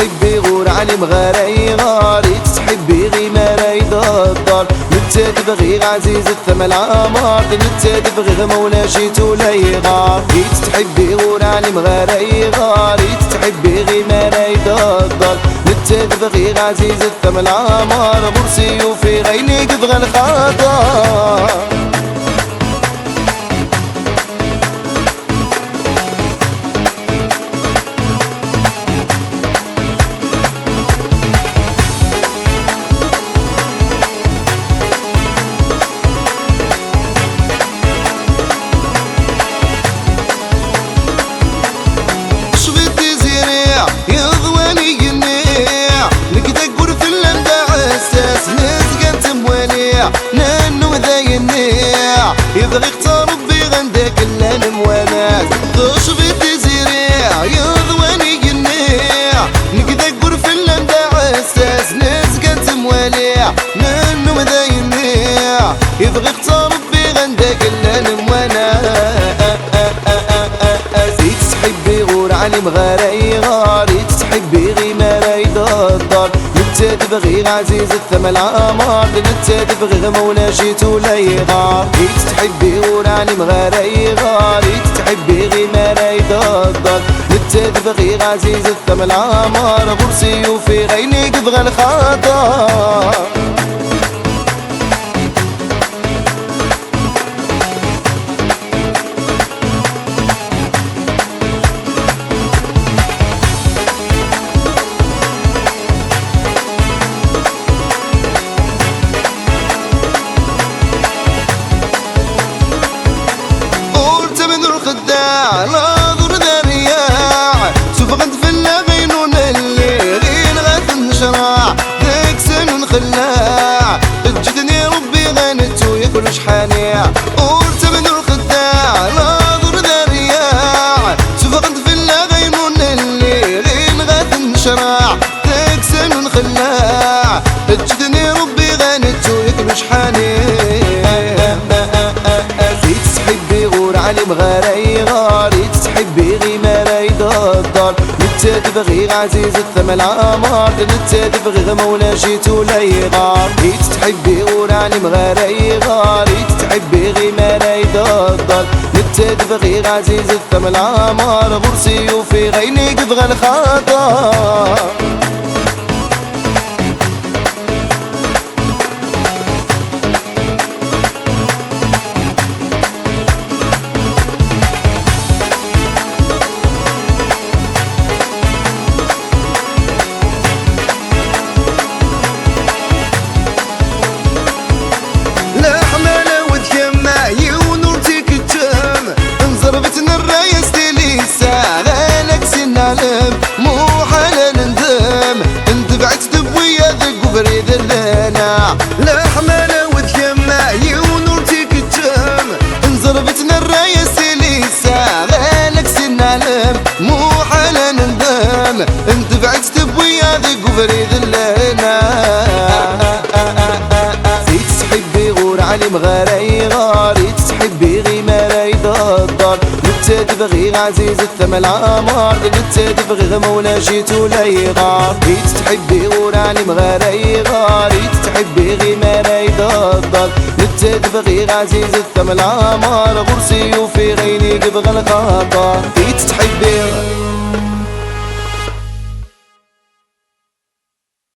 تحبي غور علي مغاري غاري تحبي غي ما رايد الدار نتا تبغي عزيز الثمن العمار نتا تبغي غمولا شيت ولا يغار تحبي غور علي مغاري غاري تحبي غي ما رايد الدار نتا تبغي عزيز الثمن العمار مرسي وفي غيني قبغى الخطر نانو ذاينيع يبغي يختار ربي غندك اللان مواناس دوش بيتي زيريع يضواني ينيع نقدر قرف اللان دا عساس ناس كانت مواليع نانو ذاينيع يبغي يختار ربي غندك اللان مواناس تحبي غور علي مغاري غاري تحبي غي ما رايد الدار نتا تبغي عزيز الثمن العمار نتا تبغي غمولا شيت ولا يغار تحبي غور علي مغاري غاري تحبي غي ما رايد الدار نتا تبغي عزيز الثمن العمار غرسي وفي غيني قبغى الخطر ناظر ذا الرياح شوف غند في اللغينون اللي غين غاث نشراع ذاك سنون خلاع اجدني ربي غانتو ياكل شحانيع قلت من الخداع ناظر ذا الرياح شوف غند في اللغينون اللي غين غاث نشراع ذاك سنون خلاع اجدني ربي غانتو ياكل شحانيع تحبي غور علي مغاري غاري تحبي غي ما رايد الدار نتا تبغي عزيز الثمن العمار نتا تبغي غمولا شيت ولا يغار تحبي غور علي مغاري غاري تحبي غي ما رايد الدار نتا تبغي عزيز الثمن العمار غرسي وفي غيني قبغى الخطر مو حالا ندم اندفعت دبويا ذق وبريد اللنا لا حمالة وتجمع ونورتي كتام انزربتنا الراية سليسة غالك سن علم مو حالا ندم اندفعت دبويا ذق وبريد اللنا تحبي غور علي مغاري غاري تحبي غي ما رايد الدار نتا تبغي عزيز الثمن العمار نتا تبغي غمولا شيت ولا يغار تحبي غور علي مغاري غاري تحبي غي ما رايد الدار نتا تبغي عزيز الثمن العمار غرسي وفي غيني قبغى الخطر تحبي